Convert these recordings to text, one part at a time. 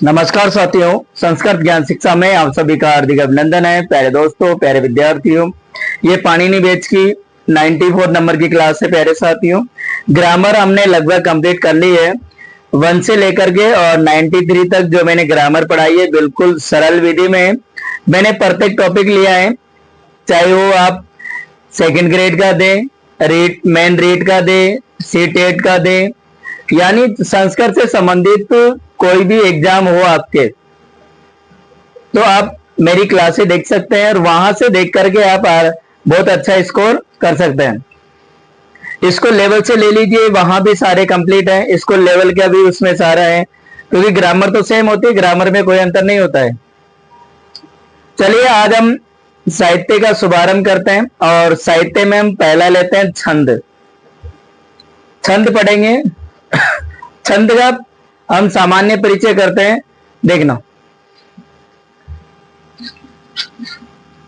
नमस्कार साथियों, संस्कृत ज्ञान शिक्षा में आप सभी का हार्दिक अभिनंदन है। प्यारे दोस्तों, प्यारे विद्यार्थियों, ये पाणिनि बैच की 94 नंबर की क्लास है। प्यारे साथियों, ग्रामर हमने लगभग कंप्लीट कर ली है 1 से लेकर के, और 93 तक जो मैंने ग्रामर पढ़ाई है बिल्कुल सरल विधि में मैंने परफेक्ट टॉपिक लिया है। चाहे वो आप सेकेंड ग्रेड का दे, मेन रीड का दे, C-टेट का दे, यानी संस्कृत से संबंधित कोई भी एग्जाम हो आपके, तो आप मेरी क्लासें देख सकते हैं और वहां से देख करके आप बहुत अच्छा स्कोर कर सकते हैं। इसको लेवल से ले लीजिए, वहां भी सारे कंप्लीट है। इसको लेवल का भी उसमें सारा है, क्योंकि ग्रामर तो सेम होती है, ग्रामर में कोई अंतर नहीं होता है। चलिए आज हम साहित्य का शुभारंभ करते हैं, और साहित्य में हम पहला लेते हैं छंद। छंद पढ़ेंगे। छंद का हम सामान्य परिचय करते हैं। देखना,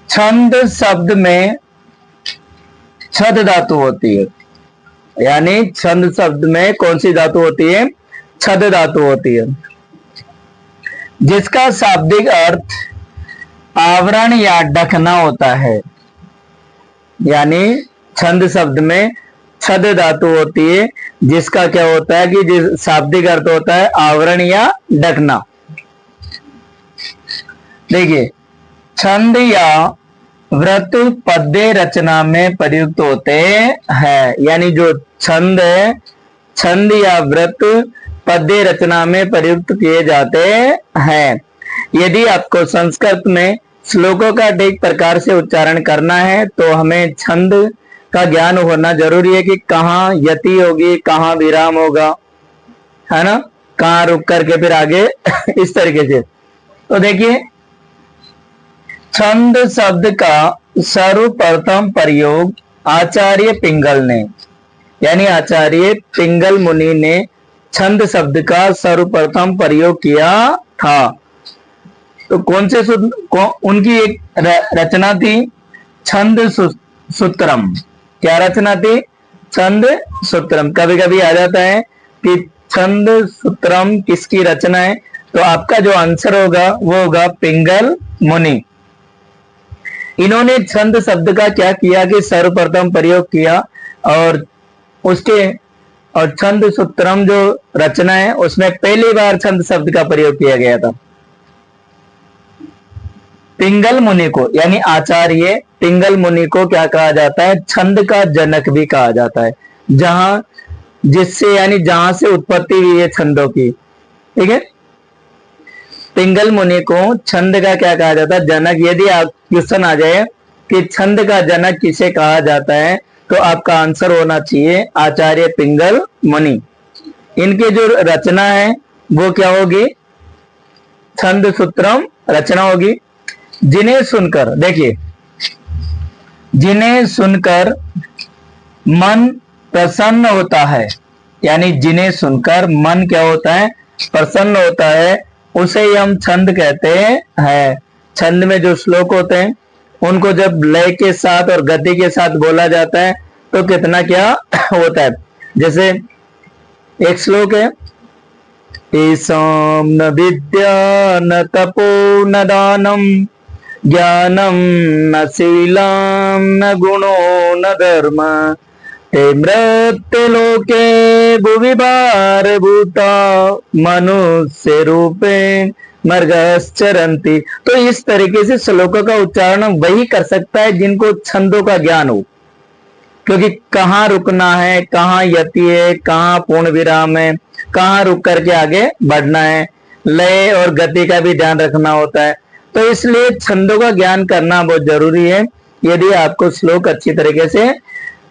छंद शब्द में छद धातु होती है, यानी छंद शब्द में कौन सी धातु होती है? छद धातु होती है, जिसका शाब्दिक अर्थ आवरण या ढकना होता है। यानी छंद शब्द में छद धातु होती है, जिसका क्या होता है कि जिस शाब्दिक अर्थ होता है आवरण या ढकना। देखिए, छंद या व्रत पद्य रचना में प्रयुक्त होते हैं। यानी जो छंद है, छंद या व्रत पद्य रचना में प्रयुक्त किए जाते हैं। यदि आपको संस्कृत में श्लोकों का ठीक प्रकार से उच्चारण करना है तो हमें छंद का ज्ञान होना जरूरी है कि कहाँ यति होगी, कहाँ विराम होगा, है ना, कहाँ रुक करके फिर आगे इस तरीके से। तो देखिए, छंद शब्द का सर्वप्रथम प्रयोग आचार्य पिंगल ने, यानी आचार्य पिंगल मुनि ने छंद शब्द का सर्वप्रथम प्रयोग किया था। तो कौन से उनकी एक रचना थी, छंद सूत्रम। क्या रचना थी? छंद सूत्रम। कभी कभी आ जाता है कि छंद सूत्रम किसकी रचना है, तो आपका जो आंसर होगा वो होगा पिंगल मुनि। इन्होंने छंद शब्द का क्या किया कि सर्वप्रथम प्रयोग किया, और छंद सूत्रम जो रचना है उसमें पहली बार छंद शब्द का प्रयोग किया गया था। पिंगल मुनि को, यानी आचार्य पिंगल मुनि को क्या कहा जाता है? छंद का जनक भी कहा जाता है, जहां से उत्पत्ति हुई है छंदों की। ठीक है, पिंगल मुनि को छंद का क्या कहा जाता है? जनक। यदि आप क्वेश्चन आ जाए कि छंद का जनक किसे कहा जाता है, तो आपका आंसर होना चाहिए आचार्य पिंगल मुनि। इनकी जो रचना है वो क्या होगी? छंद सूत्रम रचना होगी। जिन्हें सुनकर, देखिए, जिन्हें सुनकर मन प्रसन्न होता है, यानी जिन्हें सुनकर मन क्या होता है? प्रसन्न होता है, उसे हम छंद कहते हैं। छंद में जो श्लोक होते हैं उनको जब लय के साथ और गति के साथ बोला जाता है तो कितना क्या होता है। जैसे एक श्लोक है, ईसाम न विद्या न तपो न दानम ज्ञानम न शीलम न गुणो न धर्म ते मृत्य लोके भुवि भारभूता मनुष्य रूपे मर्गश्चरन्ति। तो इस तरीके से श्लोकों का उच्चारण वही कर सकता है जिनको छंदों का ज्ञान हो, क्योंकि कहाँ रुकना है, कहाँ यति है, कहाँ पूर्ण विराम है, कहाँ रुक करके आगे बढ़ना है, लय और गति का भी ध्यान रखना होता है। तो इसलिए छंदों का ज्ञान करना बहुत जरूरी है यदि आपको श्लोक अच्छी तरीके से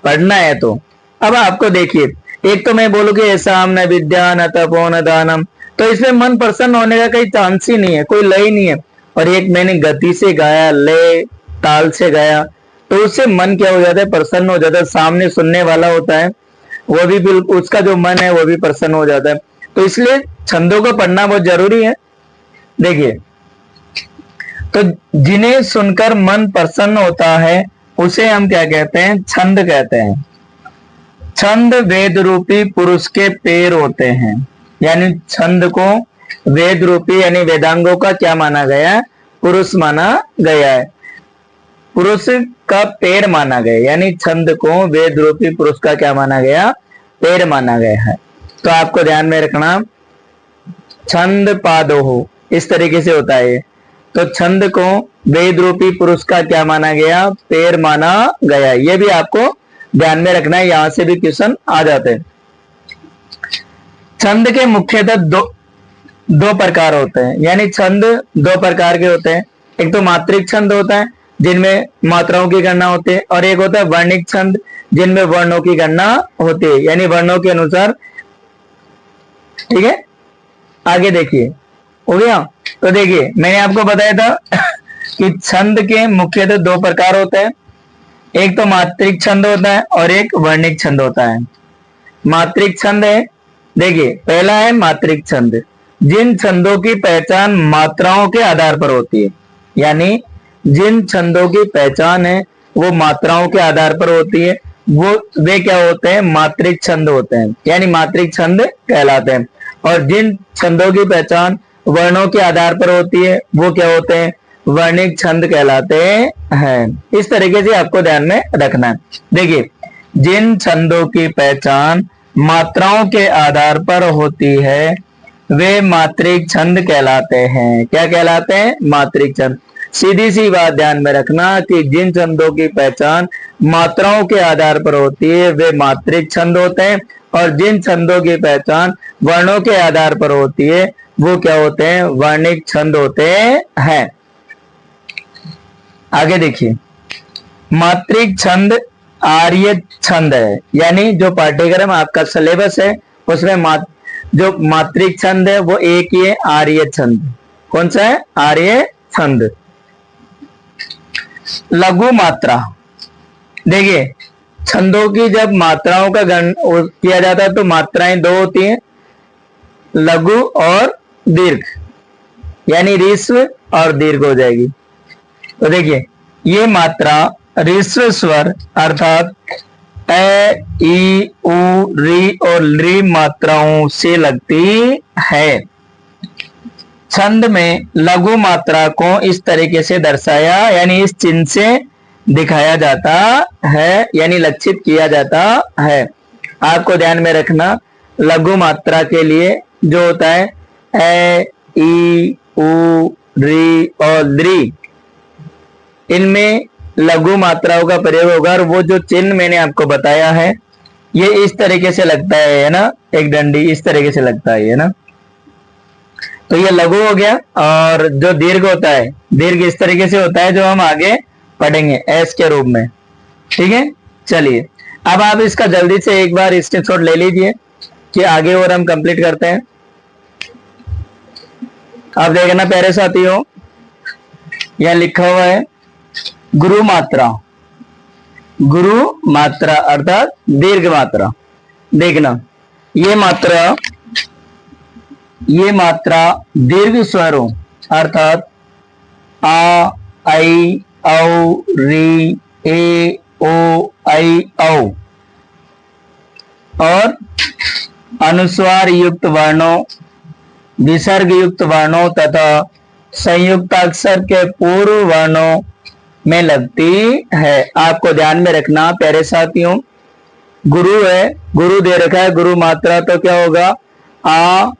पढ़ना है तो। अब आपको देखिए, एक तो मैं बोलूँ कि ऐसा न विद्या न तपो न दानम, तो इसमें मन प्रसन्न होने का कोई चांस ही नहीं है, कोई लय नहीं है। और एक मैंने गति से गाया, लय ताल से गाया, तो उससे मन क्या हो जाता है? प्रसन्न हो जाता है। सामने सुनने वाला होता है वो भी बिल्कुल, उसका जो मन है वो भी प्रसन्न हो जाता है। तो इसलिए छंदों को पढ़ना बहुत जरूरी है। देखिए, तो जिन्हें सुनकर मन प्रसन्न होता है उसे हम क्या कहते हैं? छंद कहते हैं। छंद वेद रूपी पुरुष के पैर होते हैं, यानी छंद को वेद रूपी यानी वेदांगों का क्या माना गया है? पुरुष माना गया है। पुरुष का पैर माना गया, यानी छंद को वेद रूपी पुरुष का क्या माना गया? पैर माना गया है। तो आपको ध्यान में रखना, छंद पादोह इस तरीके से होता है। तो छंद को वेद रूपी पुरुष का क्या माना गया? पैर माना गया। ये भी आपको ध्यान में रखना है, यहां से भी क्वेश्चन आ जाते हैं। छंद के मुख्यतः दो प्रकार होते हैं, यानी छंद दो प्रकार के होते हैं। एक तो मात्रिक छंद होता है जिनमें मात्राओं की गणना होती है, और एक होता है वर्णिक छंद जिनमें वर्णों की गणना होती है, यानी वर्णों के अनुसार। ठीक है, आगे देखिए, हो गया। तो देखिए मैंने आपको बताया था कि छंद के मुख्यतः दो प्रकार होते हैं, एक तो मात्रिक छंद होता है और एक वर्णिक छंद होता है। मात्रिक छंद है, देखिए पहला है मात्रिक छंद, जिन छंदों की पहचान मात्राओं के आधार पर होती है, यानी जिन छंदों की पहचान है वो मात्राओं के आधार पर होती है, वे क्या होते हैं? मात्रिक छंद होते हैं, यानी मात्रिक छंद कहलाते हैं। और जिन छंदों की पहचान वर्णों के आधार पर होती है वो क्या होते हैं? वर्णिक छंद कहलाते हैं। इस तरीके से आपको ध्यान में रखना है। देखिए, जिन छंदों की पहचान मात्राओं के आधार पर होती है वे मात्रिक छंद कहलाते हैं। क्या कहलाते हैं? मात्रिक छंद। सीधी सी बात ध्यान में रखना कि जिन छंदों की पहचान मात्राओं के आधार पर होती है वे मात्रिक छंद होते हैं, और जिन छंदों की पहचान वर्णों के आधार पर होती है वो क्या होते हैं? वर्णिक छंद होते हैं। आगे देखिए, मात्रिक छंद आर्य छंद है, यानी जो पाठ्यक्रम आपका सिलेबस है उसमें जो मात्रिक छंद है वो एक ही है, आर्य छंद। कौन सा है? आर्य छंद। लघु मात्रा, देखिए छंदों की जब मात्राओं का गण किया जाता है तो मात्राएं दो होती हैं, लघु और दीर्घ, यानी ऋस्व और दीर्घ हो जाएगी। तो देखिए ये मात्रा ऋस्व स्वर अर्थात ए, ई, उ, री और ली मात्राओं से लगती है। छंद में लघु मात्रा को इस तरीके से दर्शाया, यानी इस चिन्ह से दिखाया जाता है, यानी लक्षित किया जाता है। आपको ध्यान में रखना, लघु मात्रा के लिए जो होता है ए, ई, उ, री और ली, इनमें लघु मात्राओं का प्रयोग होगा। और वो जो चिन्ह मैंने आपको बताया है ये इस तरीके से लगता है ना, एक डंडी इस तरीके से लगता है ना, तो ये लघु हो गया। और जो दीर्घ होता है, दीर्घ इस तरीके से होता है जो हम आगे पढ़ेंगे एस के रूप में। ठीक है, चलिए अब आप इसका जल्दी से एक बार स्क्रीनशॉट ले लीजिए कि आगे और हम कंप्लीट करते हैं। आप देखना प्यारे साथियों, यह लिखा हुआ है गुरु मात्रा, गुरु मात्रा अर्थात दीर्घ मात्रा। देखना ये मात्रा दीर्घ स्वरों अर्थात आ, आई, औ, री, ए, ओ, आई, औ और अनुस्वार युक्त वर्णों, विसर्ग युक्त वर्णों तथा संयुक्ताक्षर के पूर्व वर्णों में लगती है। आपको ध्यान में रखना प्यारे साथियों, गुरु है, गुरु दे रखा है, गुरु मात्रा तो क्या होगा? आ,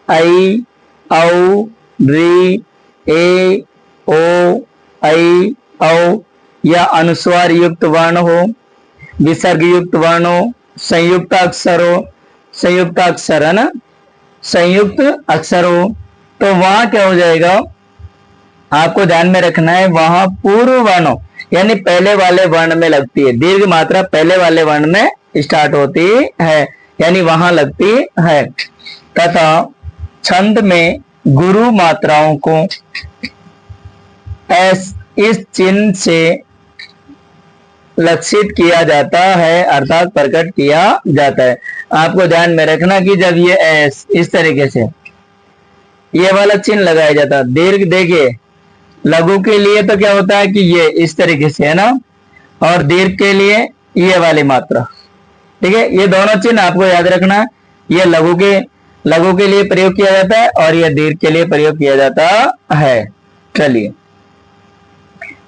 आई, औ, री, ए, ओ, आई, औ, या अनुस्वार युक्त वर्ण हो, विसर्ग युक्त वर्ण हो, संयुक्त अक्षर हो, संयुक्त अक्षर है ना, संयुक्त अक्षर हो, तो वहां क्या हो जाएगा? आपको ध्यान में रखना है, वहां पूर्व वर्णों यानी पहले वाले वर्ण में लगती है। दीर्घ मात्रा पहले वाले वर्ण में स्टार्ट होती है, यानी वहां लगती है। तथा छंद में गुरु मात्राओं को इस चिन्ह से लक्षित किया जाता है अर्थात प्रकट किया जाता है। आपको ध्यान में रखना कि जब ये एस इस तरीके से ये वाला चिन्ह लगाया जाता है, दीर्घ देखिए लघु के लिए तो क्या होता है कि ये इस तरीके से है ना, और दीर्घ के लिए ये वाली मात्रा। ठीक है, ये दोनों चिन्ह आपको याद रखना। ये लघु के लघु के लिए प्रयोग किया जाता है और यह दीर्घ के लिए प्रयोग किया जाता है। चलिए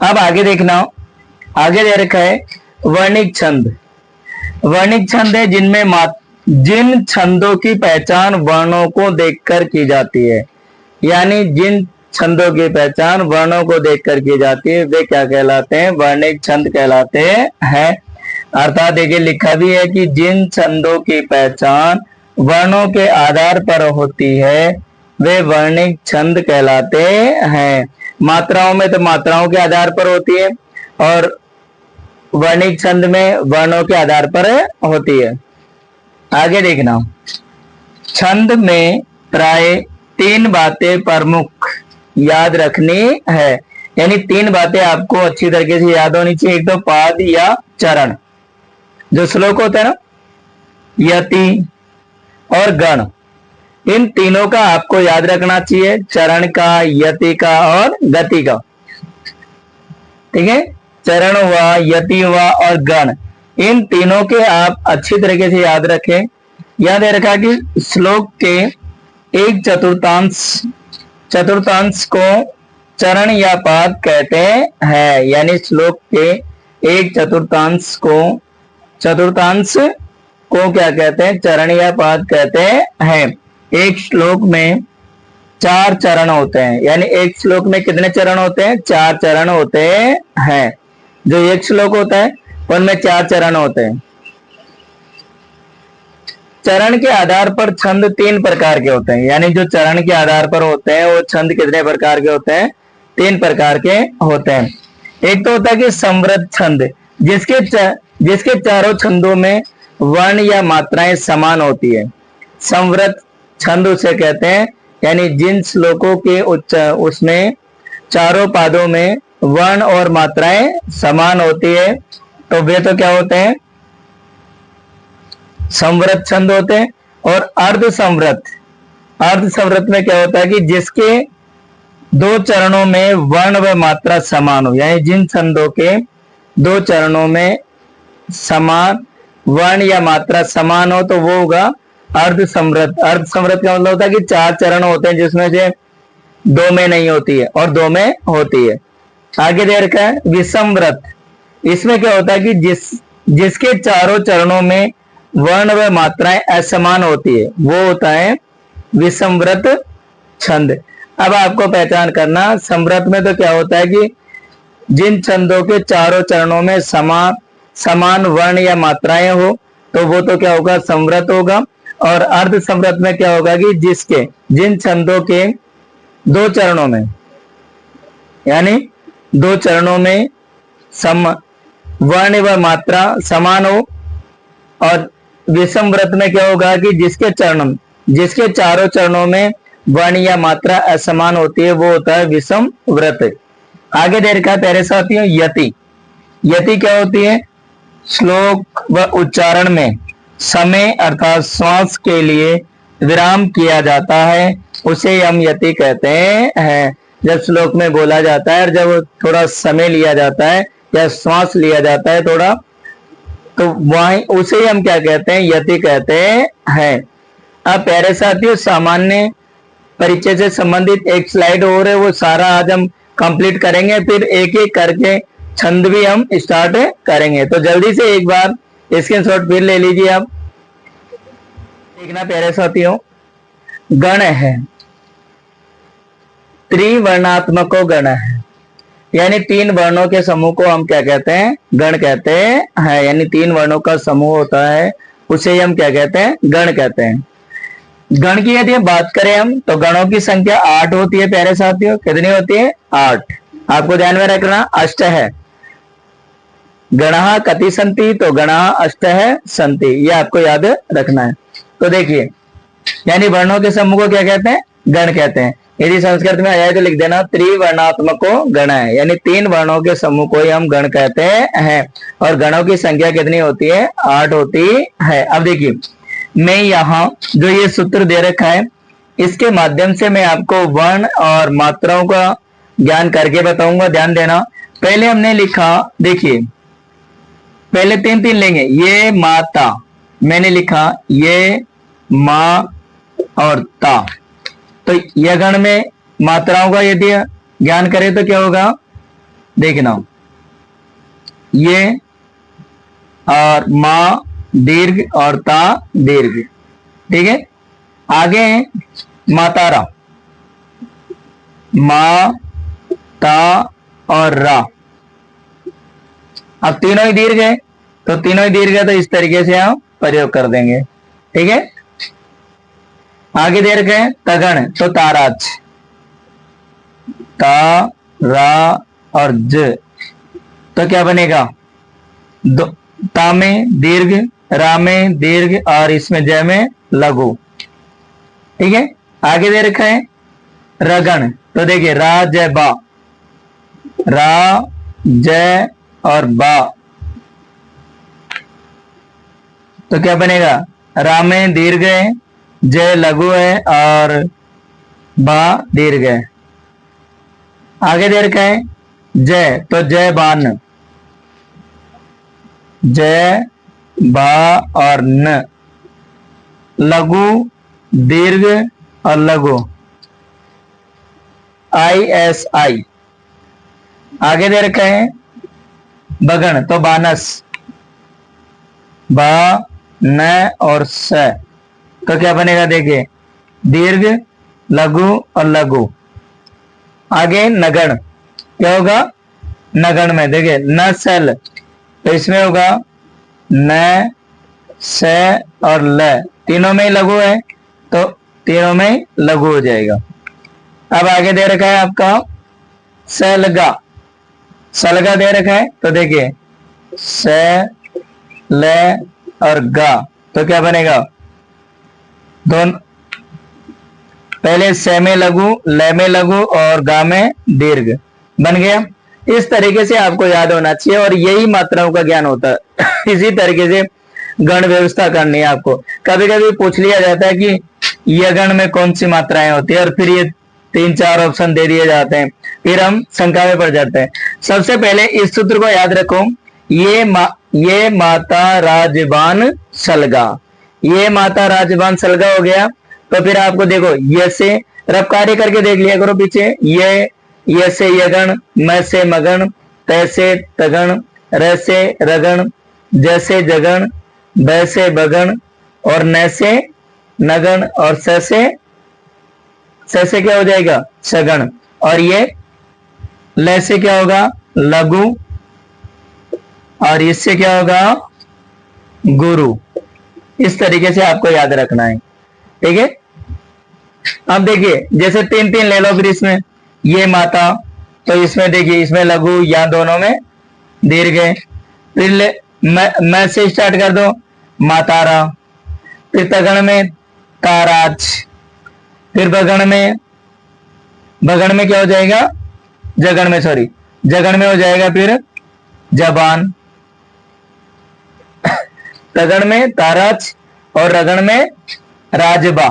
अब आगे देखना, आगे दे रखा है वर्णिक छंद। वर्णिक छंद है जिन छंदों की पहचान वर्णों को देखकर की जाती है, यानी जिन छंदों की पहचान वर्णों को देखकर की जाती है वे क्या कहलाते हैं? वर्णिक छंद कहलाते हैं। अर्थात देखिए लिखा भी है कि जिन छंदों की पहचान वर्णों के आधार पर होती है वे वर्णिक छंद कहलाते हैं। मात्राओं में तो मात्राओं के आधार पर होती है और वर्णिक छंद में वर्णों के आधार पर होती है। आगे देखना, छंद में प्राय 3 बातें प्रमुख याद रखनी है, यानी 3 बातें आपको अच्छी तरीके से याद होनी चाहिए। एक तो पाद या चरण, जो श्लोक होता है ना, यति और गण, इन तीनों का आपको याद रखना चाहिए, चरण का, यति का और गति का। ठीक है, चरण हुआ, यति हुआ और गण, इन तीनों के आप अच्छी तरीके से याद रखें। याद रखा कि श्लोक के एक चतुर्थांश को चरण या पाद कहते हैं, यानी श्लोक के एक चतुर्थांश को क्या कहते हैं? चरण या पाद कहते हैं। एक श्लोक में 4 चरण होते हैं, यानी एक श्लोक में कितने चरण होते हैं? 4 चरण होते हैं। जो एक श्लोक होता है उनमें 4 चरण होते हैं। चरण के आधार पर छंद 3 प्रकार के होते हैं, यानी जो चरण के आधार पर होते हैं वो छंद कितने प्रकार के होते हैं? 3 प्रकार के होते हैं। एक तो होता है कि समवृत छंद, जिसके चारों छंदों में वर्ण या मात्राएं समान होती है। समवृत छंद उसे कहते हैं, यानी जिन श्लोकों के उसमें चारों पादों में वर्ण और मात्राएं समान होती है तो वे तो क्या होते हैं? समवृत छंद होते हैं। और अर्ध समवृत में क्या होता है कि जिसके 2 चरणों में वर्ण व मात्रा समान हो, यानी जिन छंदों के 2 चरणों में समान वर्ण या मात्रा समान हो तो वो होगा अर्ध समवृत। अर्ध समवृत का मतलब होता है कि 4 चरण होते हैं जिसमें से 2 में नहीं होती है और 2 में होती है। आगे दे रखा है विषमव्रत। इसमें क्या होता है कि जिसके चारों चरणों में वर्ण व मात्राएं असमान होती है वो होता है विषमव्रत छंद। अब आपको पहचान करना, समव्रत में तो क्या होता है कि जिन छंदों के चारों चरणों में समान वर्ण या मात्राएं हो तो वो तो क्या होगा? समव्रत होगा। और अर्ध समव्रत में क्या होगा कि जिन छंदों के 2 चरणों में, यानी 2 चरणों में वर्ण व मात्रा समान हो। और विषमव्रत में क्या होगा कि जिसके चारों चरणों में वर्ण या मात्रा असमान होती है वो होता है विषमव्रत। आगे दे रखा है प्यारे साथियों यति। यति क्या होती है? श्लोक व उच्चारण में समय अर्थात श्वास के लिए विराम किया जाता है, उसे हम यति कहते हैं। जब श्लोक में बोला जाता है और जब थोड़ा समय लिया जाता है या श्वास लिया जाता है थोड़ा, तो वहीं उसे हम क्या कहते हैं? यति कहते हैं। अब प्यारे साथियों सामान्य परिचय से संबंधित एक स्लाइड और है, वो सारा आज हम कंप्लीट करेंगे, फिर एक एक करके छंद भी हम स्टार्ट करेंगे। तो जल्दी से एक बार स्क्रीनशॉट फिर ले लीजिए आप। देखना प्यारे साथियों, गण है, त्रिवर्णात्मक गण है, यानी 3 वर्णों के समूह को हम क्या कहते हैं? गण कहते हैं। यानी 3 वर्णों का समूह होता है उसे हम क्या कहते हैं? गण कहते हैं। गण की यदि बात करें हम तो गणों की संख्या 8 होती है प्यारे साथियों। कितनी होती है? 8। आपको ध्यान में रखना, अष्ट है। गणः कति संति, तो गणः अष्ट है संति, ये आपको याद रखना है। तो देखिए, यानी वर्णों के समूह को क्या कहते हैं? गण कहते हैं। यदि संस्कृत में आया तो लिख देना त्रिवर्णात्मको गण है, यानी 3 वर्णों के समूह को ही हम गण कहते हैं। और गणों की संख्या कितनी होती है? 8 होती है। अब देखिए, मैं यहाँ जो ये सूत्र दे रखा है इसके माध्यम से मैं आपको वर्ण और मात्राओं का ज्ञान करके बताऊंगा, ध्यान देना। पहले हमने लिखा, देखिए पहले 3 लेंगे। ये माता, मैंने लिखा ये माता, और ता। तो यह गण में मात्राओं का यदि ज्ञान करें तो क्या होगा, देखना, ये और माँ दीर्घ और ता दीर्घ, ठीक है। आगे मातारा, मा ता और रा। अब तीनों ही दीर्घ है, तो तीनों ही दीर्घ है तो इस तरीके से हम प्रयोग कर देंगे, ठीक है। आगे दे रखे हैं तगण, तो ताराज, ता रा और ज, तो क्या बनेगा, ता में दीर्घ, रा में दीर्घ और इसमें जय में लघु, ठीक है। आगे दे रखा है रगण, तो देखिए रा जय बा, रा जय और बा, तो क्या बनेगा, रा में दीर्घ है, जय लघु है और बा दीर्घ है। आगे दे रखा है जय, तो जय बान, जय बा और न, लघु दीर्घ और लघु, आई एस आई। आगे दे रखा है बगण, तो बानस, बा न और स, तो क्या बनेगा, देखिए दीर्घ लघु और लघु। आगे नगण, क्या होगा, नगण में देखिए न सल, तो इसमें होगा न स और ल, तीनों में लघु है तो तीनों में लघु हो जाएगा। अब आगे दे रखा है आपका सलगा, सलगा दे रखा है, तो देखिए स ल और गा, तो क्या बनेगा, दोनों, पहले स में लघु, ल में लघु और गा में दीर्घ बन गया। इस तरीके से आपको याद होना चाहिए और यही मात्राओं का ज्ञान होता है। इसी तरीके से गण व्यवस्था करनी है आपको। कभी कभी पूछ लिया जाता है कि यह गण में कौन सी मात्राएं होती है और फिर ये 3-4 ऑप्शन दे दिए जाते हैं, फिर हम शंका में पड़ जाते हैं। सबसे पहले इस सूत्र को याद रखो, ये माता राजबान सलगा, ये माता राजबान सलगा हो गया। तो फिर आपको देखो ये से रब कार्य करके देख लिया करो पीछे, ये से यगण, मैं से मगण, तैसे तगण, र से रगण, जैसे जगण, ब से बगण और न से नगण और स से क्या हो जाएगा, सगण। और ये ल से क्या होगा, लघु, और इससे क्या होगा, गुरु। इस तरीके से आपको याद रखना है, ठीक है। अब देखिए जैसे 3-3 ले लो, फिर इसमें ये माता, तो इसमें देखिए इसमें लघु, या दोनों में दीर्घ है। फिर मैं से स्टार्ट कर दो, मातारा, फिर तगण में ताराज, फिर बगण में क्या हो जाएगा, जगण में, सॉरी जगण में हो जाएगा फिर जबान, तगण में ताराज और रगण में राजबा,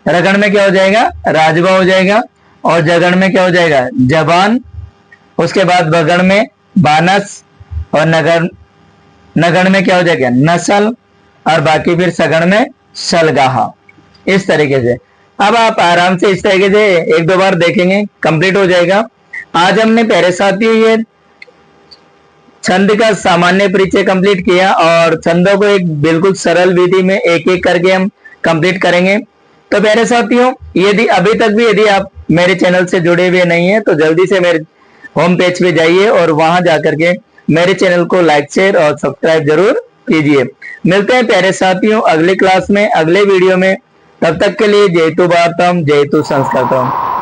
रगण में क्या हो जाएगा, राजबा हो जाएगा, और जगण में क्या हो जाएगा, जबान। उसके बाद बगण में बानस और नगण में क्या हो जाएगा, नसल, और बाकी फिर सगण में सलगाहा। इस तरीके से अब आप आराम से इस तरीके से 1-2 बार देखेंगे, कंप्लीट हो जाएगा। आज हमने प्यारे साथियों ये छंद का सामान्य परिचय कंप्लीट किया और छंदों को एक बिल्कुल सरल विधि में एक एक करके हम कंप्लीट करेंगे। तो प्यारे साथियों, यदि अभी तक भी यदि आप मेरे चैनल से जुड़े हुए नहीं है तो जल्दी से मेरे होम पेज पे जाइए और वहां जाकर के मेरे चैनल को लाइक, शेयर और सब्सक्राइब जरूर कीजिए। मिलते हैं प्यारे साथियों अगली क्लास में, अगले वीडियो में। तब तक के लिए जय तु भारतम, जय तु संस्कृतम।